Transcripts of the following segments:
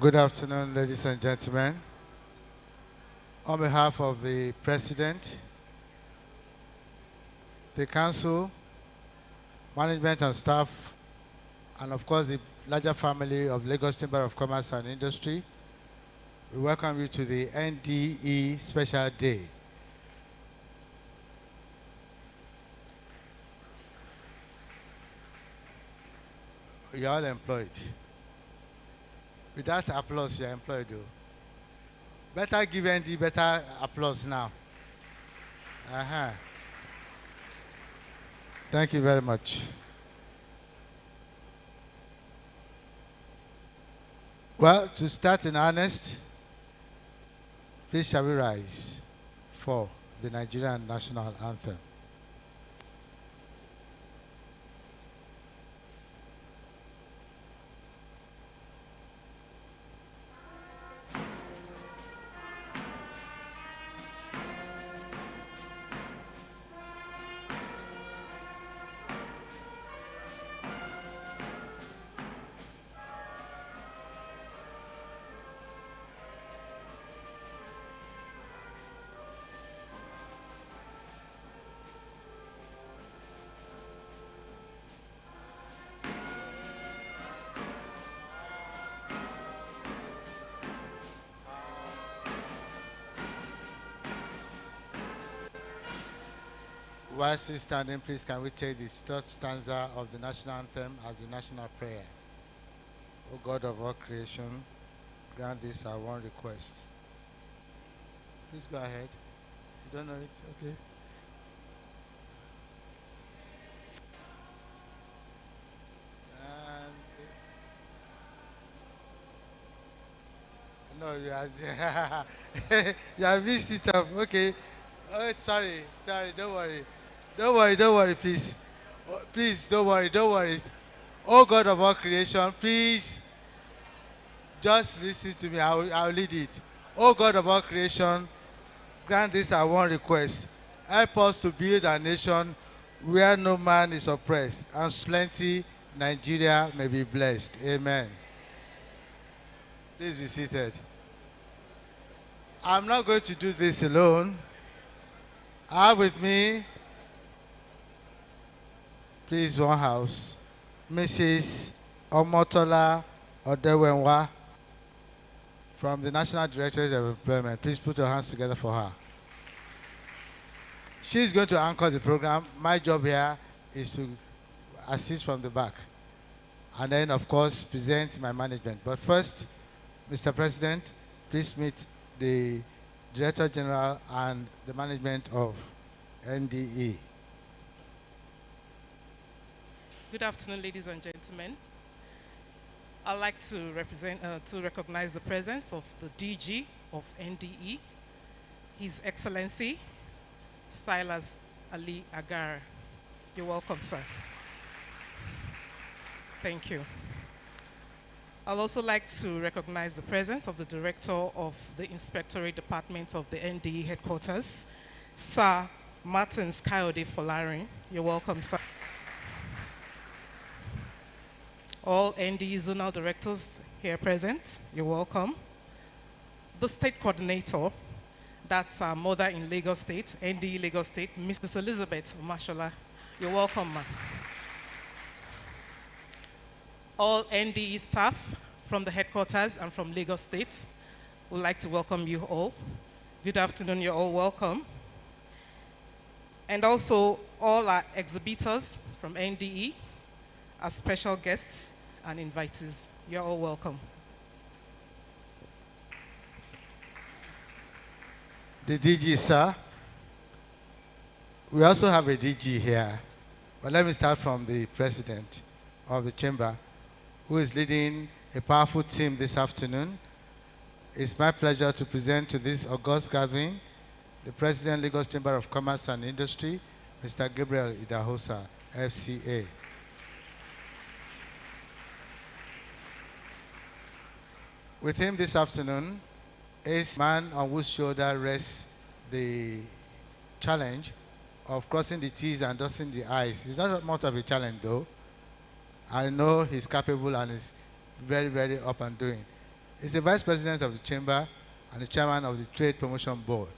Good afternoon, ladies and gentlemen. On behalf of the President, the Council, management and staff, and of course the larger family of Lagos Chamber of Commerce and Industry, we welcome you to the NDE Special Day. You're all employed. Without applause, you're employed though. Better give ND better applause now. Thank you very much. Well, to start in earnest, please shall we rise for the Nigerian national anthem. While still standing, please can we take the third stanza of the national anthem as the national prayer. O God of all creation, grant this our one request. Please go ahead. You don't know it? Okay. And no, you are you have missed it up. Okay. Oh, sorry, don't worry. Don't worry, please. Oh, please, don't worry. Oh God of all creation, please just listen to me. I'll lead it. Oh God of all creation, grant this our one request. Help us to build a nation where no man is oppressed and plenty Nigeria may be blessed. Amen. Please be seated. I'm not going to do this alone. I have with me, please, one house, Mrs. Omotola Odewenwa from the National Directorate of Employment. Please put your hands together for her. She's going to anchor the program. My job here is to assist from the back. And then, of course, present my management. But first, Mr. President, please meet the Director General and the management of NDE. Good afternoon, ladies and gentlemen. I'd like to recognize the presence of the DG of NDE, His Excellency Silas Ali Agar. You're welcome, sir. Thank you. I'd also like to recognize the presence of the Director of the Inspectorate Department of the NDE headquarters, Sir Martins Kayode Folarin. You're welcome, sir. All NDE zonal directors here present, you're welcome. The state coordinator, that's our mother in Lagos State, NDE Lagos State, Mrs. Elizabeth Mashola. You're welcome, ma'am. All NDE staff from the headquarters and from Lagos State would like to welcome you all. Good afternoon, you're all welcome. And also all our exhibitors from NDE, our special guests and invitees, you're all welcome. The DG, sir. We also have a DG here. But let me start from the president of the chamber, who is leading a powerful team this afternoon. It's my pleasure to present to this august gathering the President, Lagos Chamber of Commerce and Industry, Mr. Gabriel Idahosa, FCA. With him this afternoon is a man on whose shoulder rests the challenge of crossing the T's and dotting the I's. It's not much of a challenge, though. I know he's capable and is very, very up and doing. He's the Vice President of the Chamber and the Chairman of the Trade Promotion Board,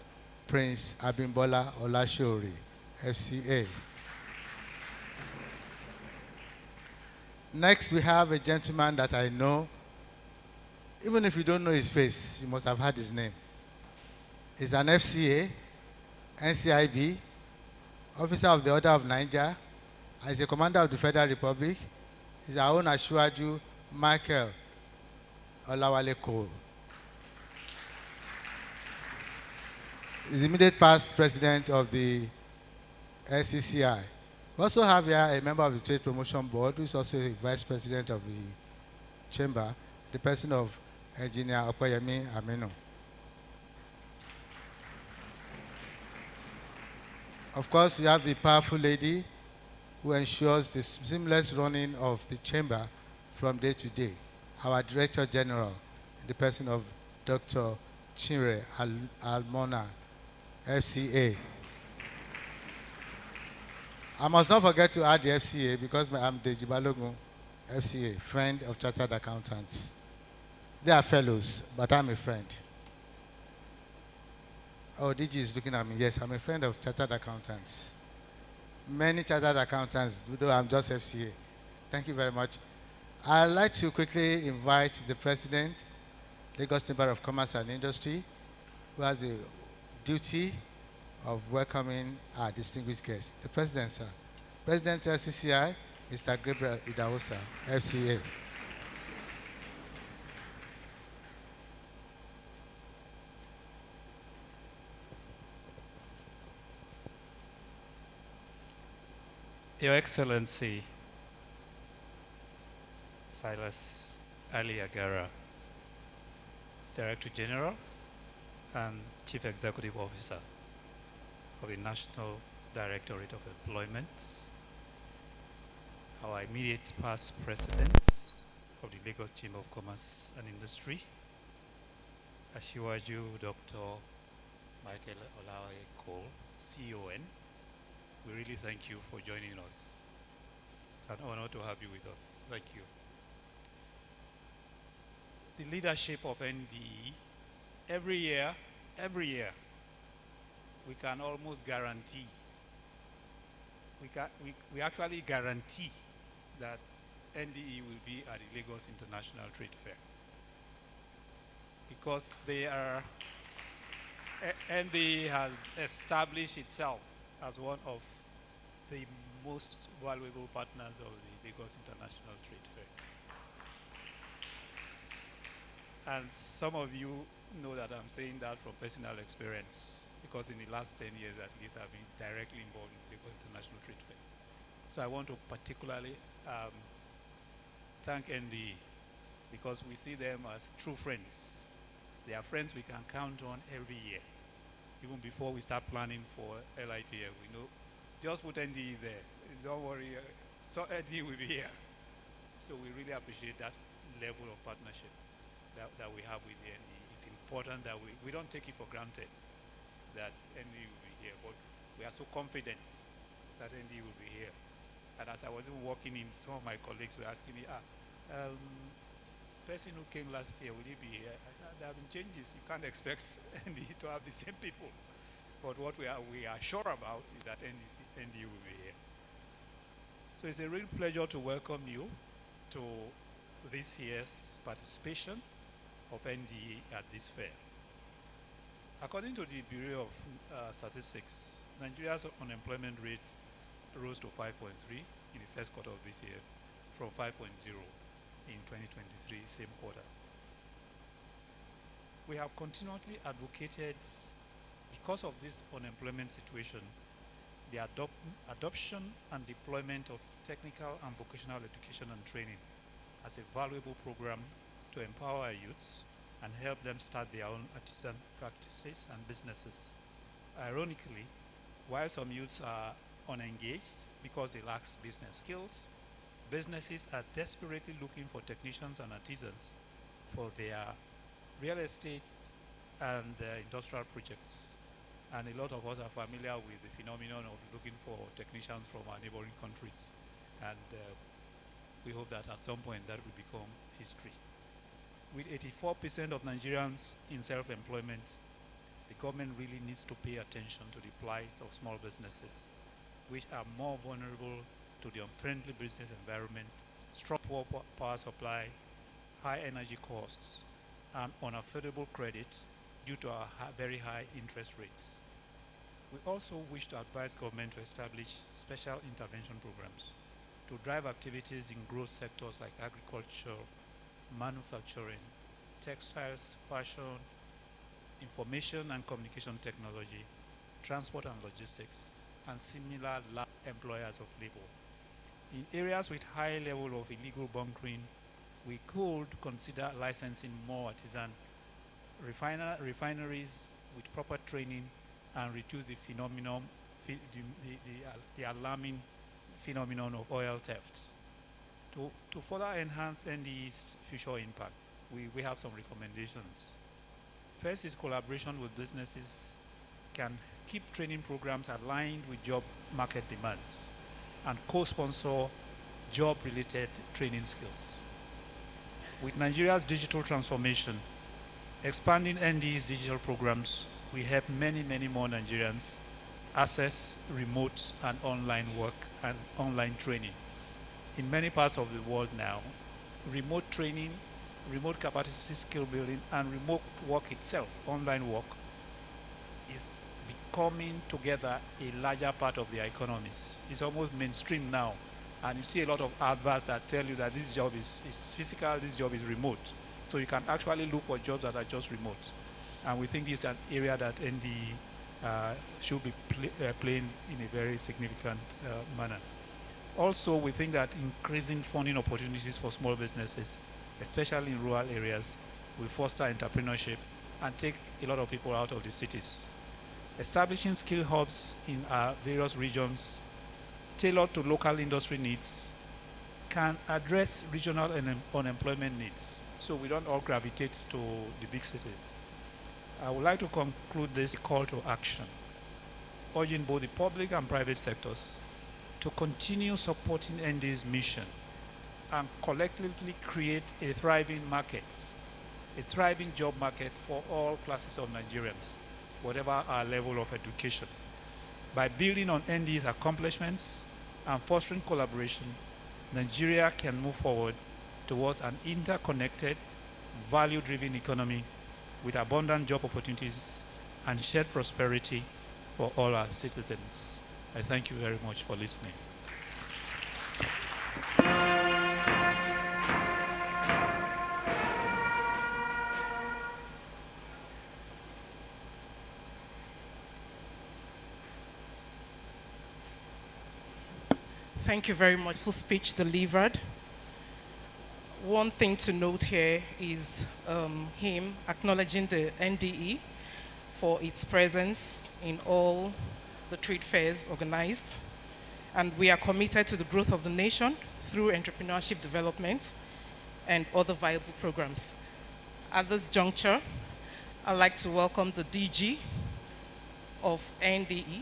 Prince Abimbola Olashori, FCA. Next, we have a gentleman that I know. Even if you don't know his face, you must have heard his name. He's an FCA, NCIB, Officer of the Order of Niger, and he's a Commander of the Federal Republic. He's our own Ashwaju, Michael Olawale Cole. He's the immediate past president of the SCCI. We also have here a member of the Trade Promotion Board, who is also a vice president of the chamber, the person of Engineer Okoyemi Aminu. Of course, you have the powerful lady who ensures the seamless running of the chamber from day to day, our Director General, in the person of Dr. Chinre Almona, FCA. I must not forget to add the FCA because I'm Deji Balogun, FCA, friend of Chartered Accountants. They are fellows, but I'm a friend. Oh, DG is looking at me. Yes, I'm a friend of Chartered Accountants. Many Chartered Accountants, though I'm just FCA. Thank you very much. I'd like to quickly invite the President, Lagos Chamber of Commerce and Industry, who has the duty of welcoming our distinguished guests. The President, sir. President LCCI, Mr. Gabriel Idahosa, FCA. Your Excellency, Silas Ali Agara, Director General and Chief Executive Officer of the National Directorate of Employment, our immediate past presidents of the Lagos Chamber of Commerce and Industry, Ashiwaju Dr. Michael Olawe Cole, CON. We really thank you for joining us. It's an honor to have you with us. Thank you. The leadership of NDE, every year, we can almost guarantee, we actually guarantee that NDE will be at the Lagos International Trade Fair. Because NDE has established itself as one of the most valuable partners of the Lagos International Trade Fair. And some of you know that I'm saying that from personal experience, because in the last 10 years at least I've been directly involved in the Lagos International Trade Fair. So I want to particularly thank NDE, because we see them as true friends. They are friends we can count on every year. Even before we start planning for LITF, we know, just put NDE there. Don't worry, so NDE will be here. So we really appreciate that level of partnership that we have with the NDE. It's important that we don't take it for granted that NDE will be here, but we are so confident that NDE will be here. And as I was even walking in, some of my colleagues were asking me, person who came last year, will he be here? There have been changes. You can't expect NDE to have the same people. But what we are sure about is that NDE will be here. So it's a real pleasure to welcome you to this year's participation of NDE at this fair. According to the Bureau of Statistics, Nigeria's unemployment rate rose to 5.3 in the first quarter of this year from 5.0 in 2023, same quarter. We have continually advocated, because of this unemployment situation, the adoption and deployment of technical and vocational education and training as a valuable program to empower our youths and help them start their own artisan practices and businesses. Ironically, while some youths are unengaged because they lack business skills, businesses are desperately looking for technicians and artisans for their real estate and industrial projects. And a lot of us are familiar with the phenomenon of looking for technicians from our neighboring countries. And we hope that at some point that will become history. With 84% of Nigerians in self-employment, the government really needs to pay attention to the plight of small businesses, which are more vulnerable to the unfriendly business environment, strong poor power supply, high energy costs, and unaffordable credit due to our very high interest rates. We also wish to advise government to establish special intervention programs to drive activities in growth sectors like agriculture, manufacturing, textiles, fashion, information and communication technology, transport and logistics, and similar employers of labor. In areas with high level of illegal bunkering, we could consider licensing more artisan refineries with proper training and reduce the phenomenon, the alarming phenomenon of oil thefts. To further enhance NDE's future impact, we have some recommendations. First is collaboration with businesses can keep training programs aligned with job market demands and co-sponsor job-related training skills. With Nigeria's digital transformation, expanding NDE's digital programs will help many, many more Nigerians access remote and online work and online training. In many parts of the world now, remote training, remote capacity skill building, and remote work itself, online work, is becoming together a larger part of the economies. It's almost mainstream now. And you see a lot of adverts that tell you that this job is physical, this job is remote. So you can actually look for jobs that are just remote. And we think this is an area that NDE should be playing in a very significant manner. Also, we think that increasing funding opportunities for small businesses, especially in rural areas, will foster entrepreneurship and take a lot of people out of the cities. Establishing skill hubs in our various regions tailored to local industry needs can address regional unemployment needs, so we don't all gravitate to the big cities. I would like to conclude this call to action, urging both the public and private sectors to continue supporting NDE's mission and collectively create a thriving market, a thriving job market for all classes of Nigerians, whatever our level of education. By building on NDE's accomplishments and fostering collaboration, Nigeria can move forward towards an interconnected, value-driven economy with abundant job opportunities and shared prosperity for all our citizens. I thank you very much for listening. Thank you very much for speech delivered. One thing to note here is him acknowledging the NDE for its presence in all the trade fairs organized. And we are committed to the growth of the nation through entrepreneurship development and other viable programs. At this juncture, I'd like to welcome the DG of NDE.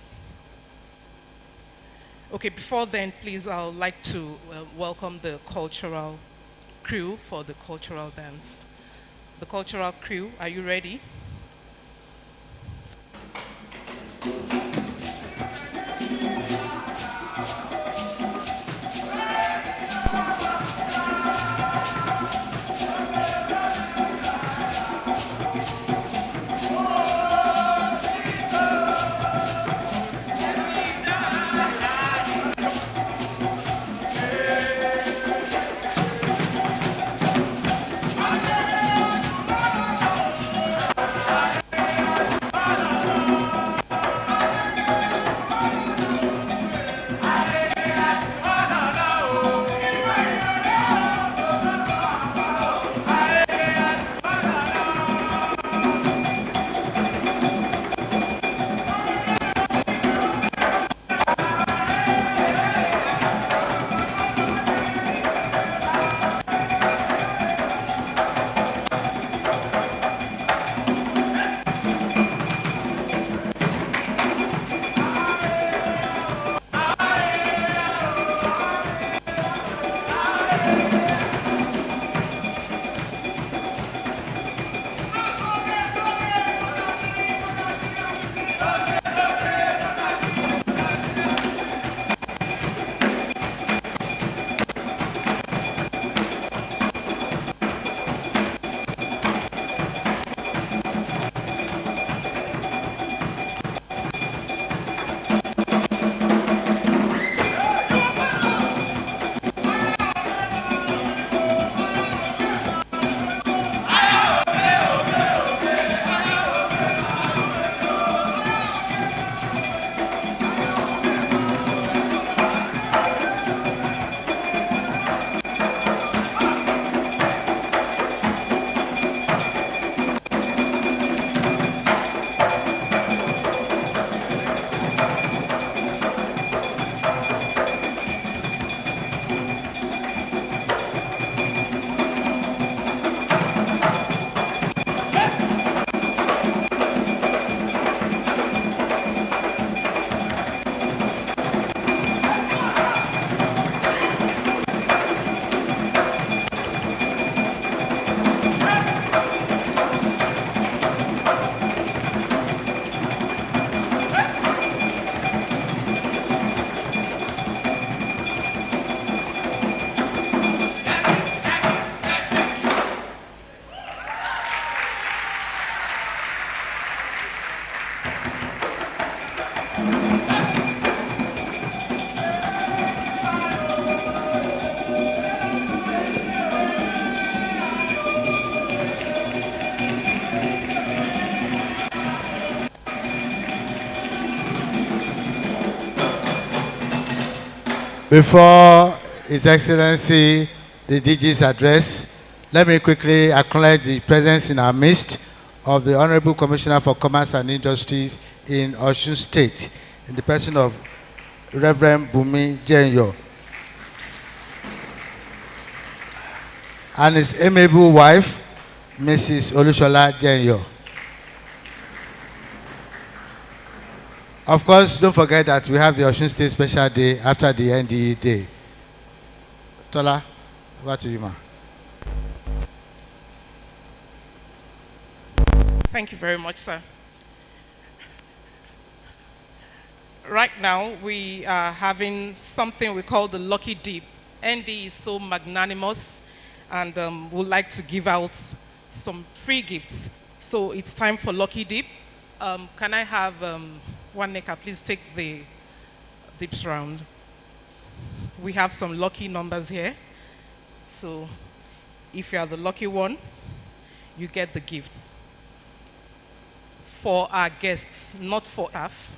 Okay, before then, please, I would like to welcome the cultural crew for the cultural dance. The cultural crew, are you ready? Before His Excellency, the DG's address, let me quickly acknowledge the presence in our midst of the Honorable Commissioner for Commerce and Industries in Osun State, in the person of Reverend Bumi Jenyo, and his amiable wife, Mrs. Olushola Jenyo. Of course, don't forget that we have the Osun State Special Day after the NDE Day. Tola, over to you, ma. Thank you very much, sir. Right now, we are having something we call the Lucky Dip. ND is so magnanimous and would like to give out some free gifts. So it's time for Lucky Dip. Can I have one Neka, please take the dips round. We have some lucky numbers here. So if you are the lucky one, you get the gift. For our guests, not for staff.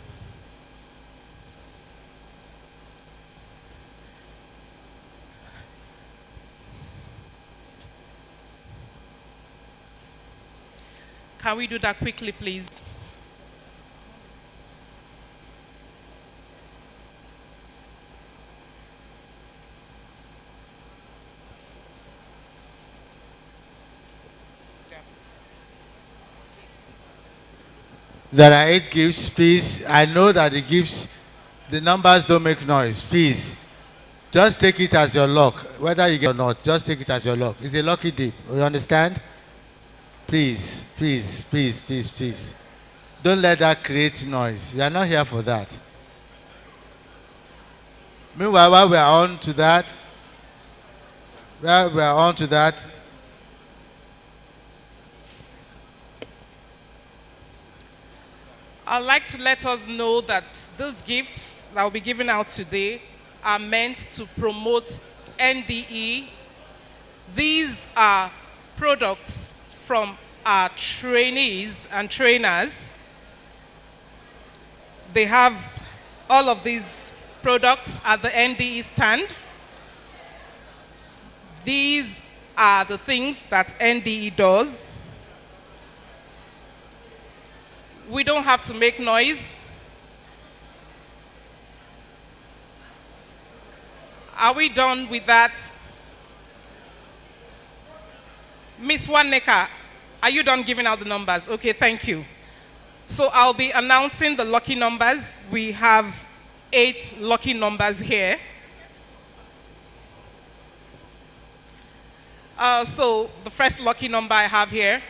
Can we do that quickly, please? There are 8 gifts, please. I know that the gifts, the numbers don't make noise. Please, just take it as your luck. Whether you get or not, just take it as your luck. It's a lucky dip. You understand? Please, please, please, please, please. Don't let that create noise. You are not here for that. Meanwhile, while we are on to that, I'd like to let us know that these gifts that will be given out today are meant to promote NDE. These are products from our trainees and trainers. They have all of these products at the NDE stand. These are the things that NDE does. We don't have to make noise. Are we done with that? Miss Waneka, are you done giving out the numbers? Okay, thank you. So I'll be announcing the lucky numbers. We have 8 lucky numbers here. So the first lucky number I have here.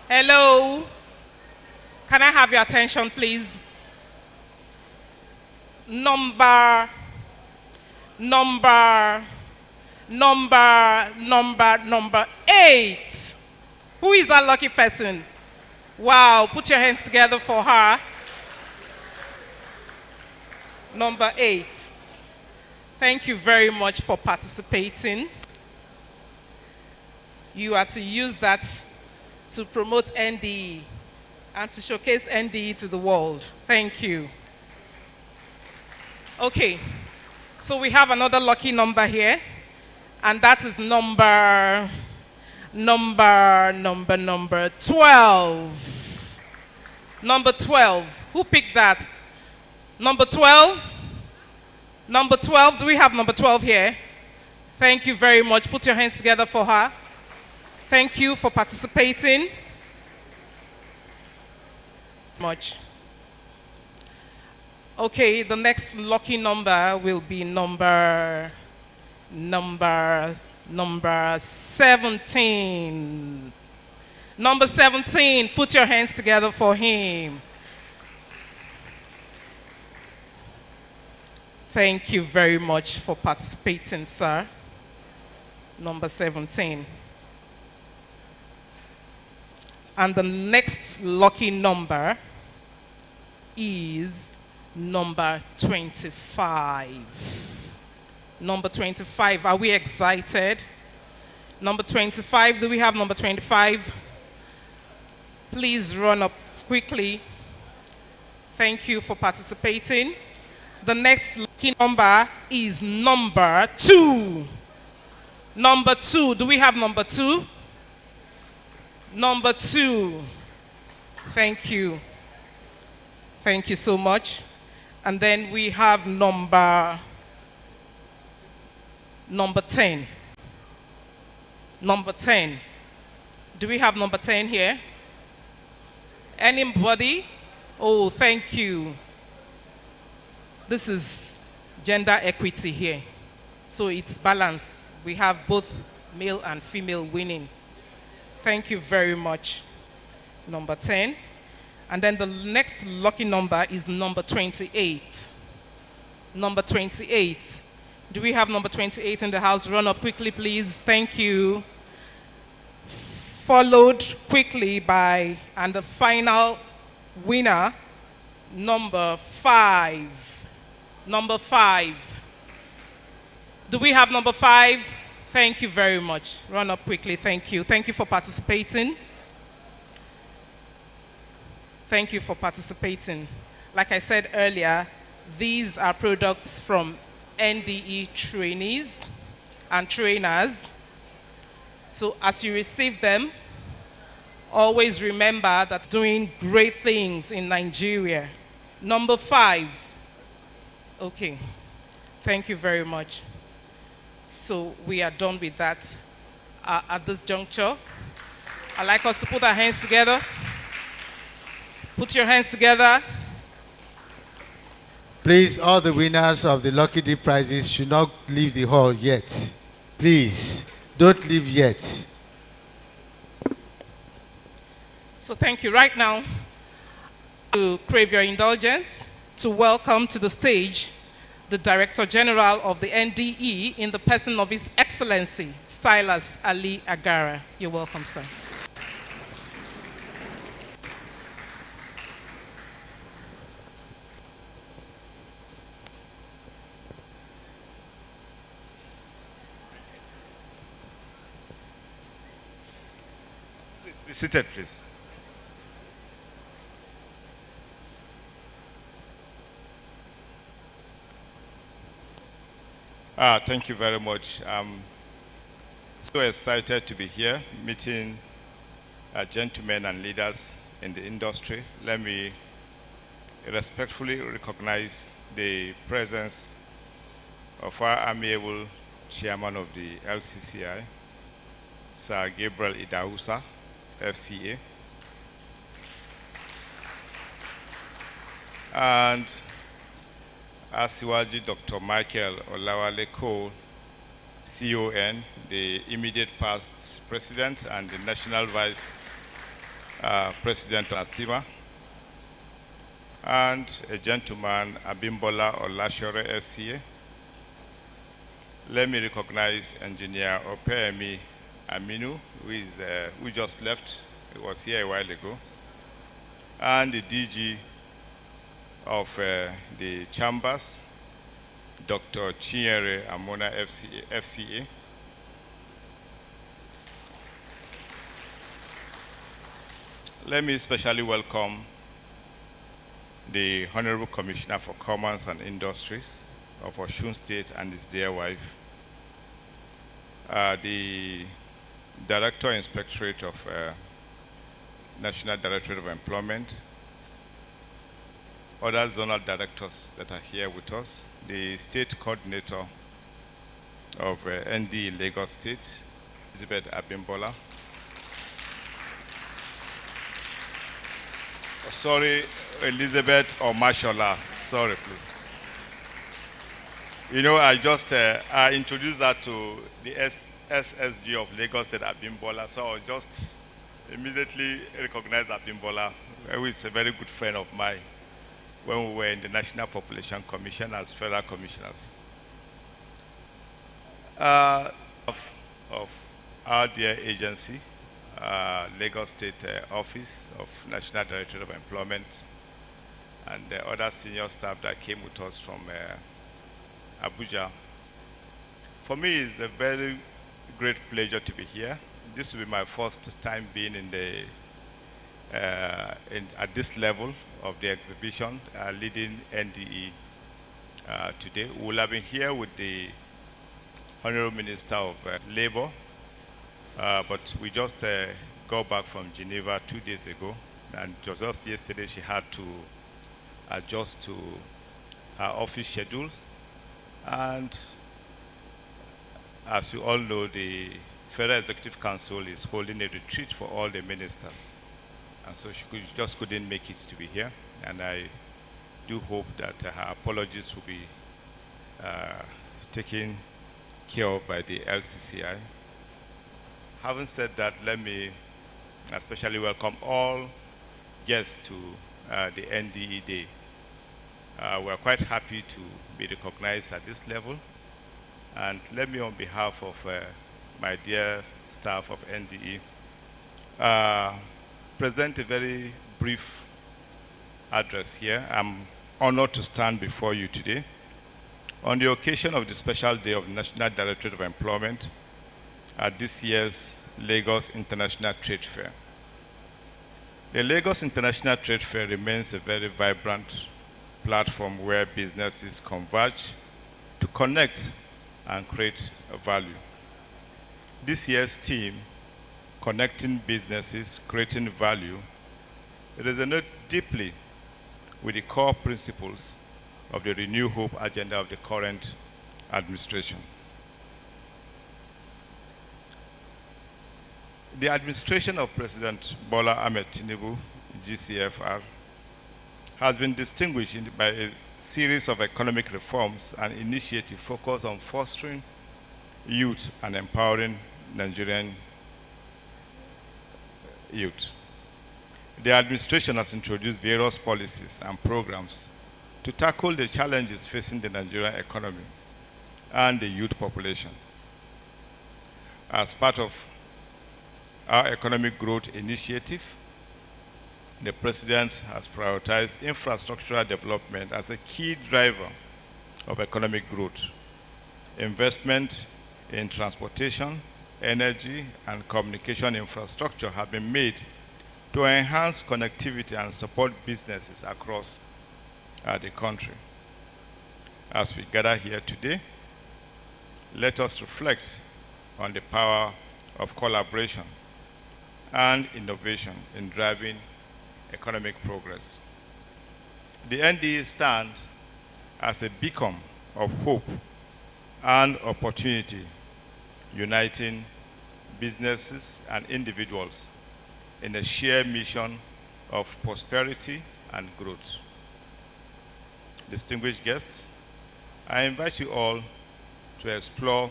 Hello. Can I have your attention, please? Number 8. Who is that lucky person? Wow, put your hands together for her. Number 8. Thank you very much for participating. You are to use that to promote NDE and to showcase NDE to the world. Thank you. Okay, so we have another lucky number here, and that is number 12. Number 12. Who picked that? Number 12? Number 12, do we have number 12 here? Thank you very much. Put your hands together for her. Thank you for participating. Much. Okay, the next lucky number will be number 17. Number 17, put your hands together for him. Thank you very much for participating, sir. Number 17. And the next lucky number is number 25. Number 25, are we excited? Number 25, do we have number 25? Please run up quickly. Thank you for participating. The next lucky number is number 2. Number 2. Do we have number 2? Number 2. Thank you. Thank you so much. And then we have number 10. Number 10. Do we have number 10 here? Anybody? Oh, thank you. This is gender equity here. So it's balanced. We have both male and female winning. Thank you very much. Number 10. And then the next lucky number is number 28. Number 28. Do we have number 28 in the house? Run up quickly, please. Thank you. Followed quickly by, and the final winner, number 5. Number 5. Do we have number 5? Thank you very much. Run up quickly. Thank you. Thank you for participating. Thank you for participating. Like I said earlier, these are products from NDE trainees and trainers. So as you receive them, always remember that doing great things in Nigeria. Number 5. Okay. Thank you very much. So we are done with that at this juncture. I'd like us to put our hands together. Put your hands together. Please, all the winners of the Lucky Dip prizes should not leave the hall yet. Please, don't leave yet. So thank you. Right now, to crave your indulgence, to welcome to the stage the Director General of the NDE in the person of His Excellency, Silas Ali Agara. You're welcome, sir. Please be seated, please. Thank you very much. I'm so excited to be here, meeting gentlemen and leaders in the industry. Let me respectfully recognize the presence of our amiable chairman of the LCCI, Sir Gabriel Idausa, FCA, and Asiwaji Dr. Michael Olawale Cole, CON, the immediate past president and the national vice president of ASIMA, and a gentleman, Abimbola Olashore, FCA. Let me recognize Engineer Opeyemi Aminu, who just left. He was here a while ago, and the DG of the chambers, Dr. Chinyere Amona, FCA. Let me especially welcome the Honorable Commissioner for Commerce and Industries of Osun State and his dear wife, the Director Inspectorate of National Directorate of Employment, other zonal directors that are here with us, the state coordinator of NDE Lagos State, Elizabeth Abimbola. Oh, sorry, Elizabeth or Mashallah. Sorry, please. You know, I just I introduced that to the SSG of Lagos State, Abimbola, so I just immediately recognized Abimbola, who is a very good friend of mine, when we were in the National Population Commission as federal commissioners. Of our dear agency, Lagos State Office of National Directorate of Employment, and the other senior staff that came with us from Abuja. For me, it's a very great pleasure to be here. This will be my first time being in the at this level of the exhibition, leading NDE today. We will have been here with the Honorable Minister of Labor, but we just got back from Geneva 2 days ago, and just yesterday she had to adjust to her office schedules. And as you all know, the Federal Executive Council is holding a retreat for all the ministers. And so she just couldn't make it to be here. And I do hope that her apologies will be taken care of by the LCCI. Having said that, let me especially welcome all guests to the NDE Day. We're quite happy to be recognized at this level. And let me, on behalf of my dear staff of NDE, present a very brief address here. I'm honored to stand before you today on the occasion of the special day of the National Directorate of Employment at this year's Lagos International Trade Fair. The Lagos International Trade Fair remains a very vibrant platform where businesses converge to connect and create value. This year's theme, Connecting Businesses, Creating Value, resonates deeply with the core principles of the Renew Hope agenda of the current administration. The administration of President Bola Ahmed Tinubu, GCFR, has been distinguished by a series of economic reforms and initiatives focused on fostering youth and empowering Nigerian youth. The administration has introduced various policies and programs to tackle the challenges facing the Nigerian economy and the youth population. As part of our economic growth initiative, the President has prioritized infrastructural development as a key driver of economic growth. Investment in transportation, energy, and communication infrastructure have been made to enhance connectivity and support businesses across the country. As we gather here today, let us reflect on the power of collaboration and innovation in driving economic progress. The NDE stands as a beacon of hope and opportunity, uniting businesses and individuals in a shared mission of prosperity and growth. Distinguished guests, I invite you all to explore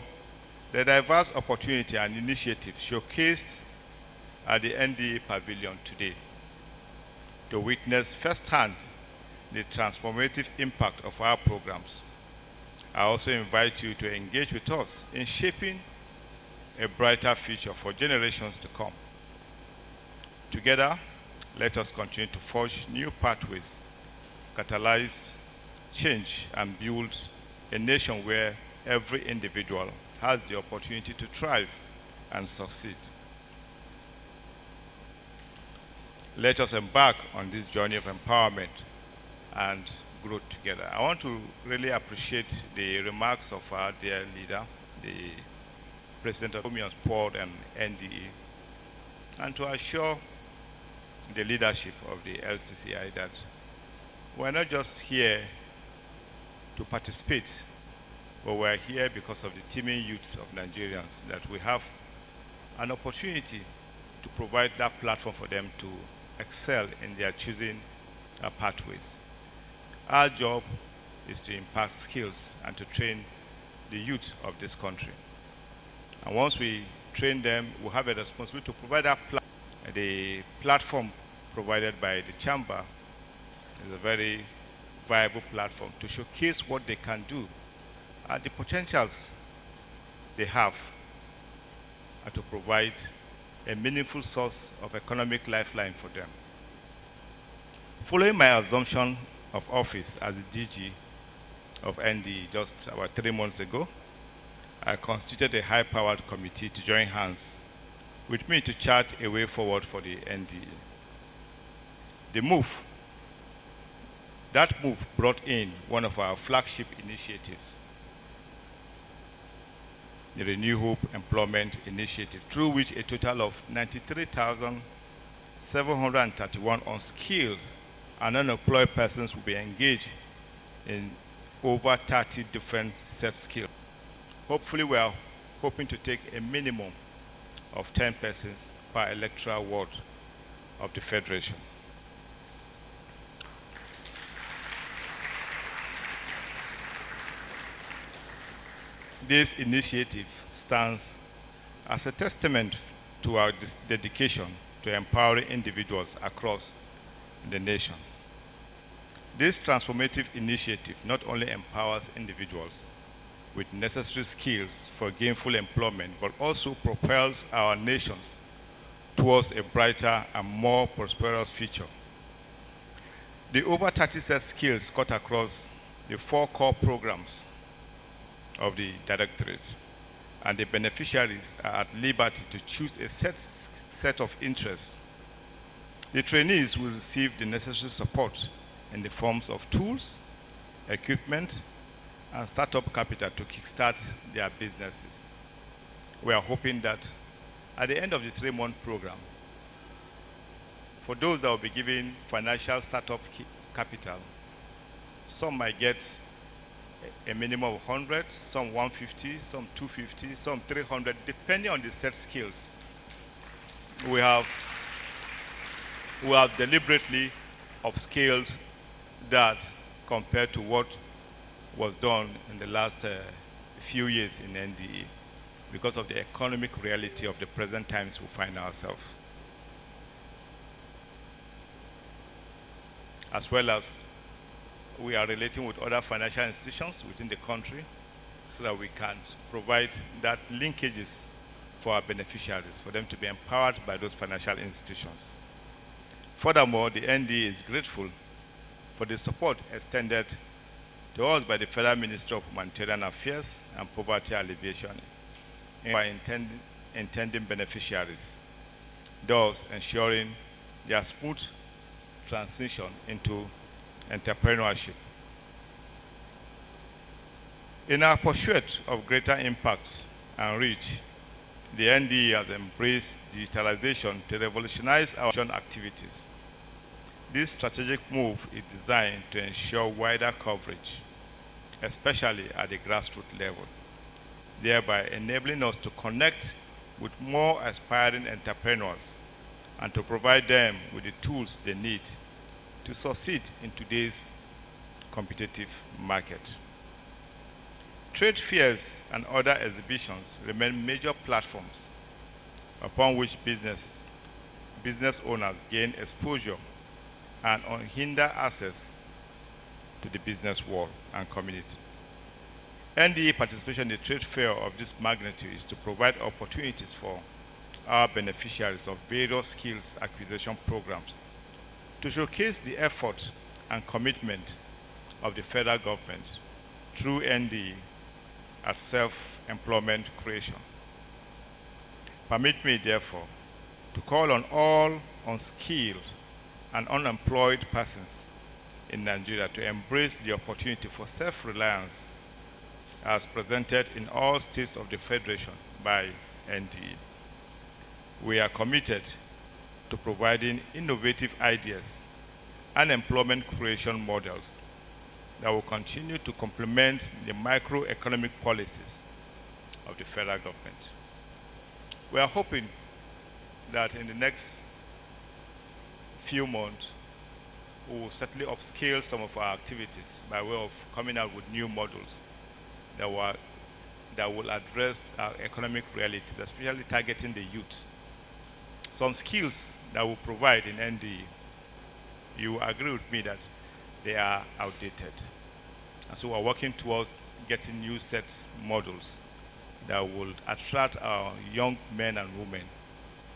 the diverse opportunity and initiatives showcased at the NDE Pavilion today, to witness firsthand the transformative impact of our programs. I also invite you to engage with us in shaping a brighter future for generations to come. Together, let us continue to forge new pathways, catalyze change, and build a nation where every individual has the opportunity to thrive and succeed. Let us embark on this journey of empowerment and growth together. I want to really appreciate the remarks of our dear leader, the President of Women's Board and NDE, and to assure the leadership of the LCCI that we're not just here to participate, but we're here because of the teeming youth of Nigerians, that we have an opportunity to provide that platform for them to excel in their choosing pathways. Our job is to impart skills and to train the youth of this country. And once we train them, we have a responsibility to provide the platform provided by the chamber is a very viable platform to showcase what they can do and the potentials they have, and to provide a meaningful source of economic lifeline for them. Following my assumption of office as the DG of NDE just about 3 months ago, I constituted a high-powered committee to join hands with me to chart a way forward for the NDE. The move, that move brought in one of our flagship initiatives, the Renew Hope Employment Initiative, through which a total of 93,731 unskilled and unemployed persons will be engaged in over 30 different set skills. Hopefully, we are hoping to take a minimum of 10 persons per electoral ward of the Federation. This initiative stands as a testament to our dedication to empowering individuals across the nation. This transformative initiative not only empowers individuals with necessary skills for gainful employment, but also propels our nations towards a brighter and more prosperous future. The over 30 set skills cut across the 4 core programs of the Directorate, and the beneficiaries are at liberty to choose a set of interests. The trainees will receive the necessary support in the forms of tools, equipment, and startup capital to kickstart their businesses. We are hoping that at the end of the 3-month program, for those that will be given financial startup capital, some might get a minimum of 100, some 150, some 250, some 300, depending on the set skills. We have deliberately upscaled that compared to what was done in the last few years in NDE because of the economic reality of the present times we find ourselves. As well as we are relating with other financial institutions within the country so that we can provide that linkages for our beneficiaries, for them to be empowered by those financial institutions. Furthermore, the NDE is grateful for the support extended to us by the Federal Ministry of Humanitarian Affairs and Poverty Alleviation by intending beneficiaries, thus ensuring their smooth transition into entrepreneurship. In our pursuit of greater impact and reach, the NDE has embraced digitalization to revolutionize our activities. This strategic move is designed to ensure wider coverage, especially at the grassroots level, thereby enabling us to connect with more aspiring entrepreneurs and to provide them with the tools they need to succeed in today's competitive market. Trade fairs and other exhibitions remain major platforms upon which business owners gain exposure and unhindered access to the business world and community. NDE participation in a trade fair of this magnitude is to provide opportunities for our beneficiaries of various skills acquisition programs to showcase the effort and commitment of the federal government through NDE at self-employment creation. Permit me, therefore, to call on all unskilled and unemployed persons in Nigeria to embrace the opportunity for self-reliance as presented in all states of the Federation by NDE. We are committed to providing innovative ideas and employment creation models that will continue to complement the microeconomic policies of the federal government. We are hoping that in the next few months, we will certainly upscale some of our activities by way of coming out with new models that will address our economic realities, especially targeting the youth. Some skills that we provide in NDE, you agree with me that they are outdated. And so we're working towards getting new set models that will attract our young men and women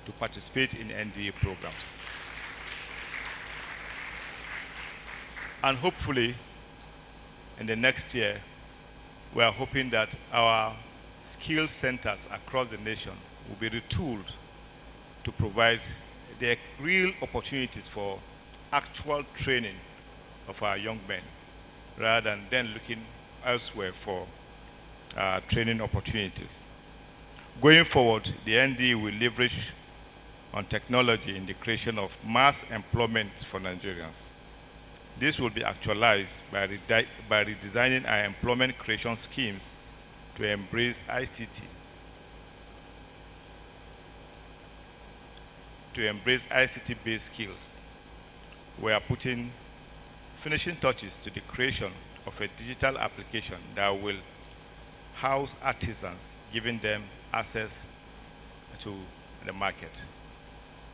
to participate in NDE programs. And hopefully, in the next year, we are hoping that our skill centers across the nation will be retooled to provide the real opportunities for actual training of our young men rather than then looking elsewhere for training opportunities. Going forward, the NDE will leverage on technology in the creation of mass employment for Nigerians. This will be actualized by redesigning our employment creation schemes to embrace ICT, based skills. We are putting finishing touches to the creation of a digital application that will house artisans, giving them access to the market.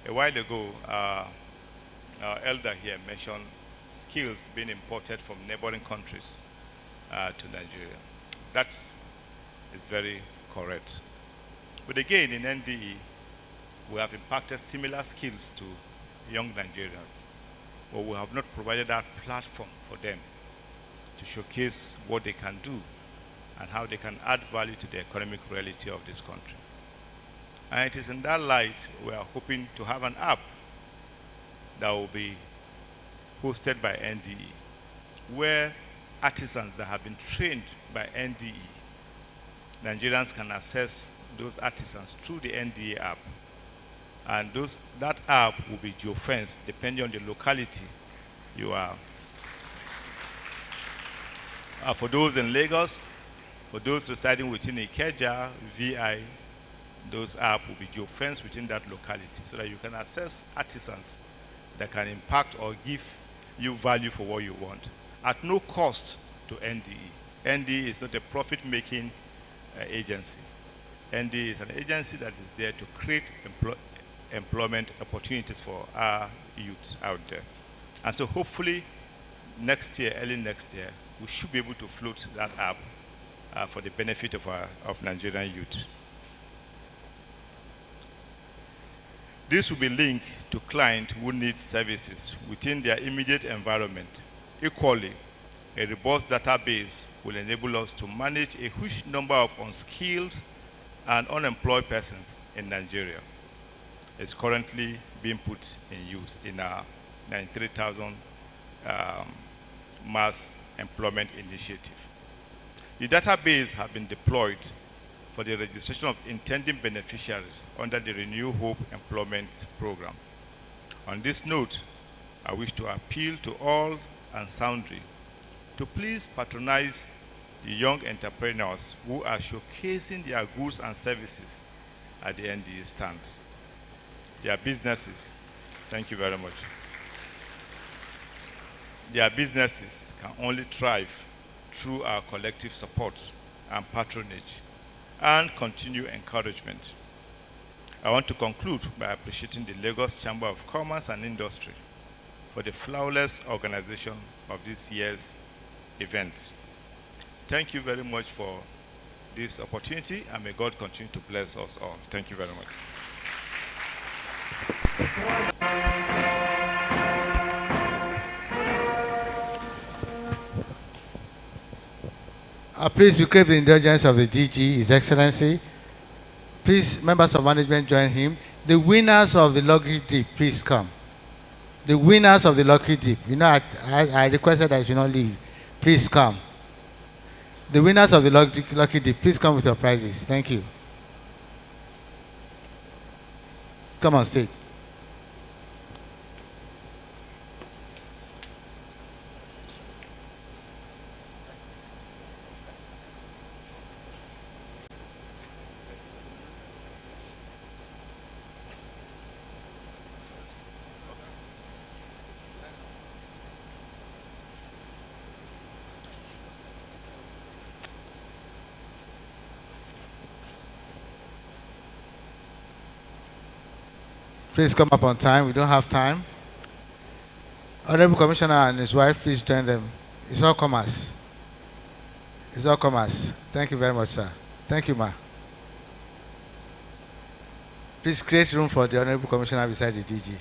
A while ago, our elder here mentioned skills being imported from neighboring countries to Nigeria. That is very correct. But again, in NDE, we have impacted similar skills to young Nigerians, but we have not provided that platform for them to showcase what they can do and how they can add value to the economic reality of this country. And it is in that light we are hoping to have an app that will be hosted by NDE, where artisans that have been trained by NDE, Nigerians can access those artisans through the NDE app. And that app will be geofenced depending on the locality you are. For those in Lagos, for those residing within Ikeja, VI, those apps will be geofenced within that locality so that you can access artisans that can impact or give you value for what you want at no cost to NDE. NDE is not a profit-making agency. NDE is an agency that is there to create employment opportunities for our youth out there. And so hopefully next year, early next year, we should be able to float that app for the benefit of Nigerian youth. This will be linked to clients who need services within their immediate environment. Equally, a robust database will enable us to manage a huge number of unskilled and unemployed persons in Nigeria. It's currently being put in use in our 93,000 mass employment initiative. The database has been deployed for the registration of intending beneficiaries under the Renew Hope Employment Program. On this note, I wish to appeal to all and sundry to please patronize the young entrepreneurs who are showcasing their goods and services at the NDE stand. Their businesses, thank you very much. Their businesses can only thrive through our collective support and patronage and continued encouragement. I want to conclude by appreciating the Lagos Chamber of Commerce and Industry for the flawless organization of this year's event. Thank you very much for this opportunity, and may God continue to bless us all. Thank you very much. Please, we crave the indulgence of the DG, His Excellency. Please, members of management, join him. The winners of the lucky dip, please come. The winners of the lucky dip. You know, I requested that you should not leave. Please come. The winners of the lucky dip, please come with your prizes. Thank you. Come on stage. Please come up on time. We don't have time. Honorable Commissioner and his wife, please join them. It's all commerce. It's all commerce. Thank you very much, sir. Thank you, ma. Please create room for the Honorable Commissioner beside the DG.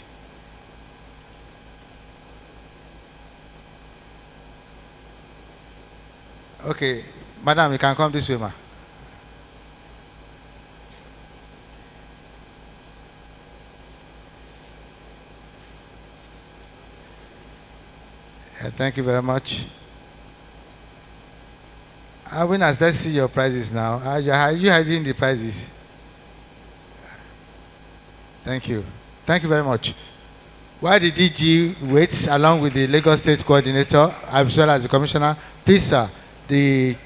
Okay, madam, you can come this way, ma. Thank you very much. Winners, let's see your prizes now. Are you hiding the prizes? Thank you. Thank you very much. While the DG waits, along with the Lagos State Coordinator, as well as the Commissioner, please, sir, the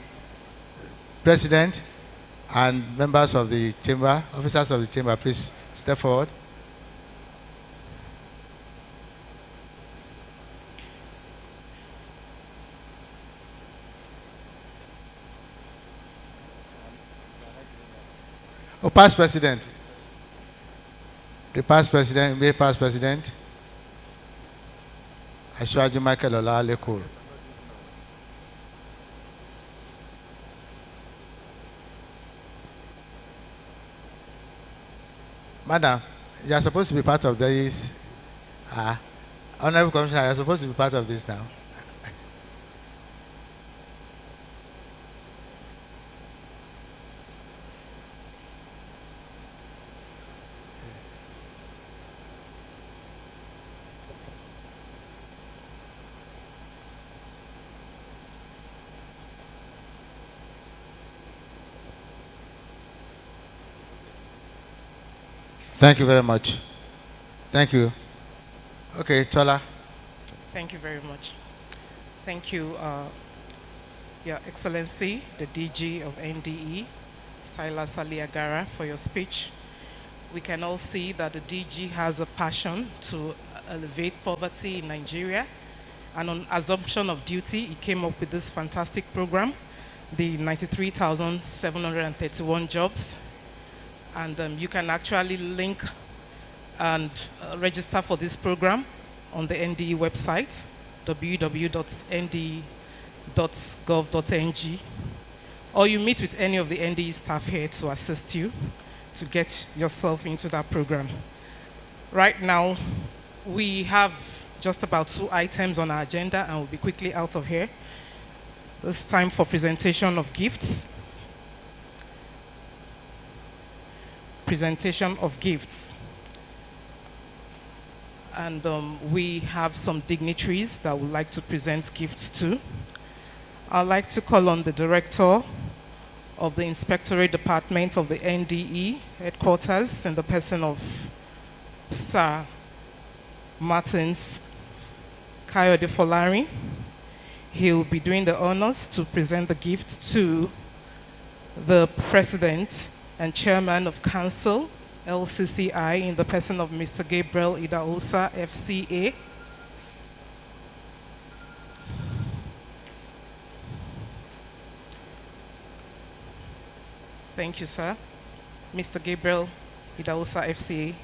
President and members of the Chamber, officers of the Chamber, please step forward. Oh, past President. The past President, May past President. Ashwaji Michael Olaleko. Madam, you are supposed to be part of this. Honorable Commissioner, you are supposed to be part of this now. Thank you very much. Thank you. Okay, Tola. Thank you very much. Thank you, Your Excellency, the DG of NDE, Silas Aliagara, for your speech. We can all see that the DG has a passion to elevate poverty in Nigeria. And on assumption of duty, he came up with this fantastic program, the 93,731 jobs. And you can actually link and register for this program on the NDE website, www.nde.gov.ng, or you meet with any of the NDE staff here to assist you to get yourself into that program. Right now, we have just about 2 items on our agenda, and we'll be quickly out of here. This time for presentation of gifts. Presentation of gifts. And we have some dignitaries that would like to present gifts to. I'd like to call on the Director of the Inspectorate Department of the NDE headquarters in the person of Sir Martins Kayode Folari. He'll be doing the honors to present the gift to the President and Chairman of Council, LCCI, in the person of Mr. Gabriel Idahosa, FCA. Thank you, sir. Mr. Gabriel Idahosa, FCA.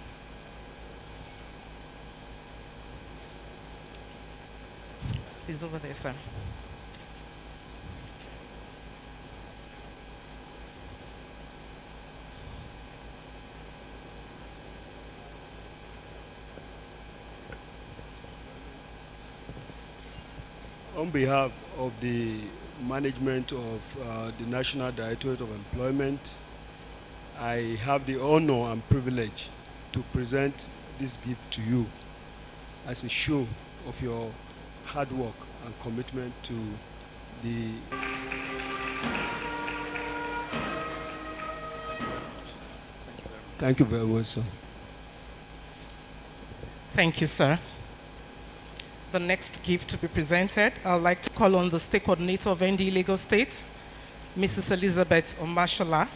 He's over there, sir. On behalf of the management of the National Directorate of Employment, I have the honor and privilege to present this gift to you as a show of your hard work and commitment to the Thank you very much, sir. Thank you, sir. The next gift to be presented, I'd like to call on the State Coordinator of NDE Lagos State, Mrs. Elizabeth Omashola,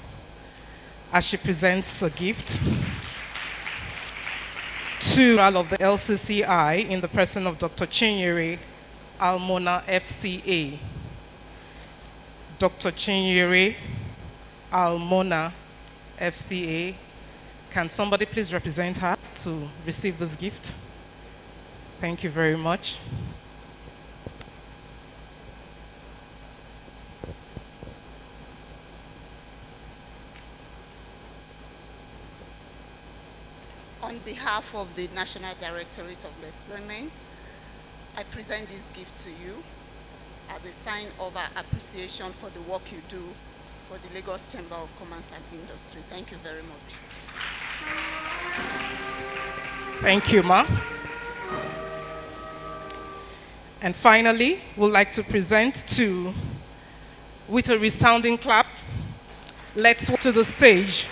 as she presents a gift to all of the LCCI in the person of Dr. Chinyere Almona, FCA. Dr. Chinyere Almona, FCA. Can somebody please represent her to receive this gift? Thank you very much. On behalf of the National Directorate of Employment, I present this gift to you as a sign of our appreciation for the work you do for the Lagos Chamber of Commerce and Industry. Thank you very much. Thank you, ma. And finally, we'd like to present with a resounding clap, let's welcome to the stage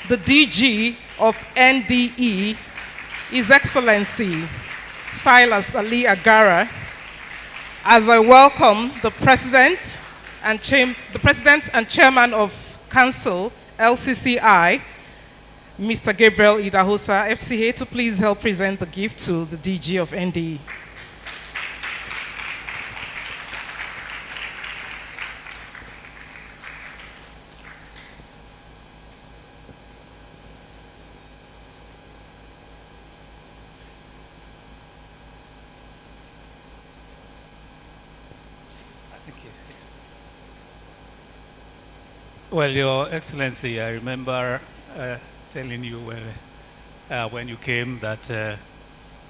the DG of NDE, His Excellency Silas Ali Agara, as I welcome the President and Chairman of Council, LCCI, Mr. Gabriel Idahosa, FCA, to please help present the gift to the DG of NDE. Well, Your Excellency, I remember telling you when you came that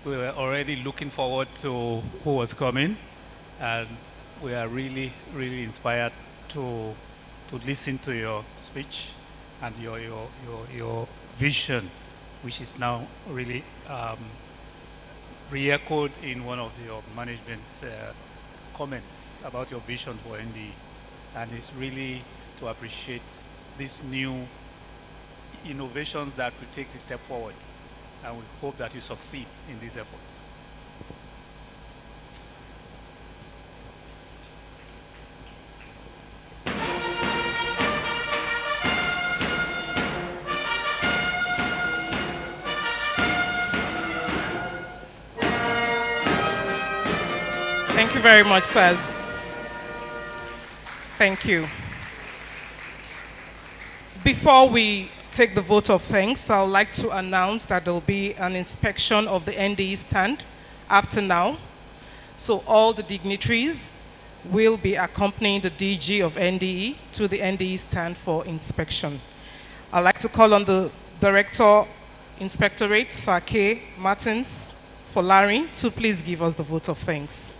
we were already looking forward to who was coming, and we are really, really inspired to listen to your speech and your vision, which is now really re-echoed in one of your management's comments about your vision for NDE, and it's really to appreciate these new innovations that will take this step forward. And we hope that you succeed in these efforts. Thank you very much, sirs. Thank you. Before we take the vote of thanks, I would like to announce that there will be an inspection of the NDE stand after now. So all the dignitaries will be accompanying the DG of NDE to the NDE stand for inspection. I'd like to call on the Director, Inspectorate, Sake Martins Folari, to please give us the vote of thanks.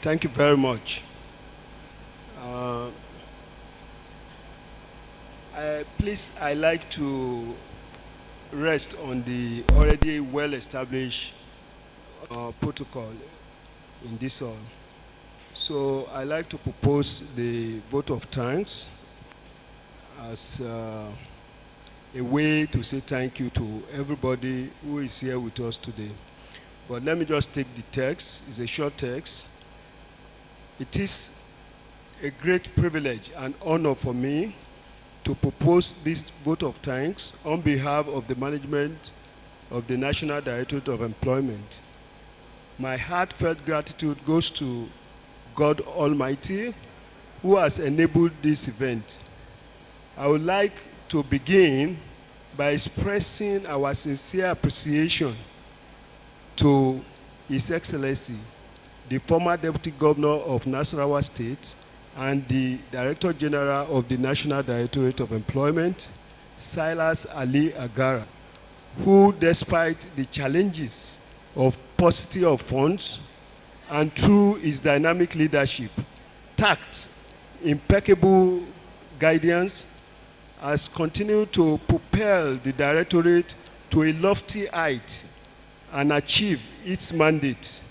Thank you very much. Please, I like to rest on the already well-established protocol in this hall. So I like to propose the vote of thanks as a way to say thank you to everybody who is here with us today. But let me just take the text. It's a short text. It is a great privilege and honor for me to propose this vote of thanks on behalf of the management of the National Directorate of Employment. My heartfelt gratitude goes to God Almighty, who has enabled this event. I would like to begin by expressing our sincere appreciation to His Excellency, the former Deputy Governor of Nasarawa State and the Director General of the National Directorate of Employment, Silas Ali Agara, who, despite the challenges of paucity of funds and through his dynamic leadership, tact, impeccable guidance, has continued to propel the Directorate to a lofty height and achieve its mandate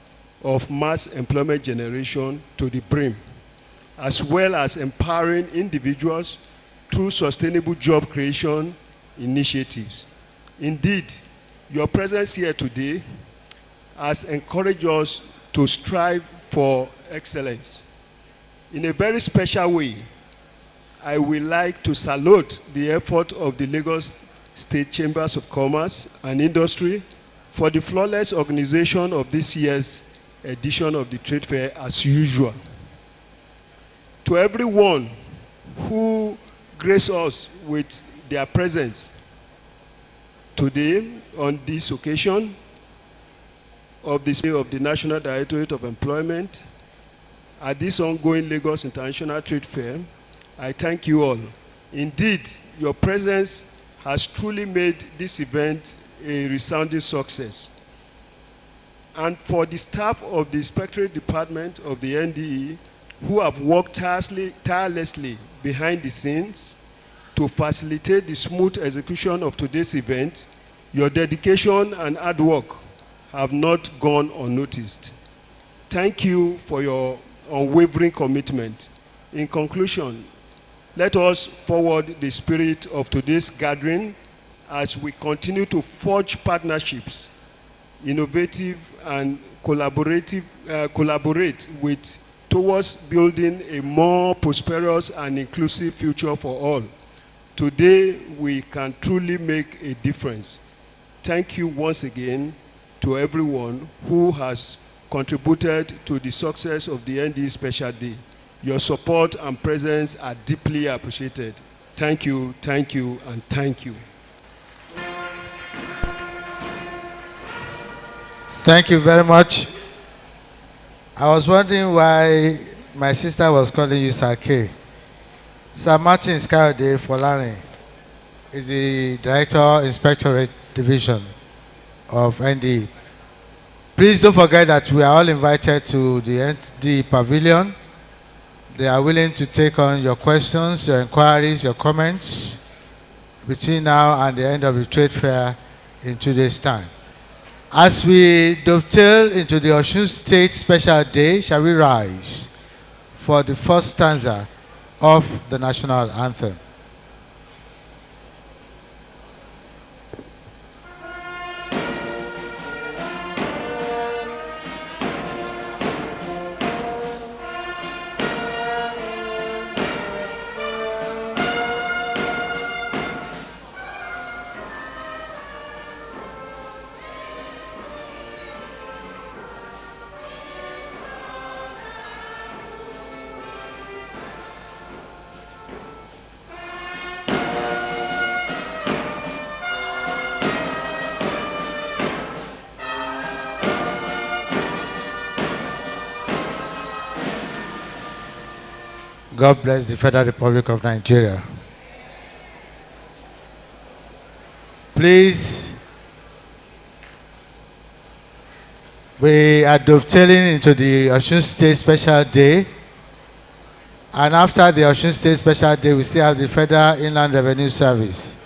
of mass employment generation to the brim, as well as empowering individuals through sustainable job creation initiatives. Indeed, your presence here today has encouraged us to strive for excellence. In a very special way, I would like to salute the effort of the Lagos State Chambers of Commerce and Industry for the flawless organization of this year's edition of the trade fair as usual. To everyone who graced us with their presence today on this occasion of the day of the National Directorate of Employment at this ongoing Lagos International Trade Fair, I thank you all. Indeed, your presence has truly made this event a resounding success. And for the staff of the Inspectorate Department of the NDE, who have worked tirelessly behind the scenes to facilitate the smooth execution of today's event. Your dedication and hard work have not gone unnoticed. Thank you for your unwavering commitment. In conclusion, let us forward the spirit of today's gathering as we continue to forge partnerships, innovative and collaborate towards building a more prosperous and inclusive future for all. Today, we can truly make a difference. Thank you once again to everyone who has contributed to the success of the NDE Special Day. Your support and presence are deeply appreciated. Thank you, and thank you. Thank you very much. I was wondering why my sister was calling you Sir K. Sir Martin Skayode Folarin is the Director, Inspectorate Division of NDE. Please don't forget that we are all invited to the NDE Pavilion. They are willing to take on your questions, your inquiries, your comments between now and the end of the trade fair in 2 days' time. As we dovetail into the Osun State Special Day, shall we rise for the first stanza of the national anthem? God bless the Federal Republic of Nigeria. Please, we are dovetailing into the Osun State Special Day. And after the Osun State Special Day, we still have the Federal Inland Revenue Service.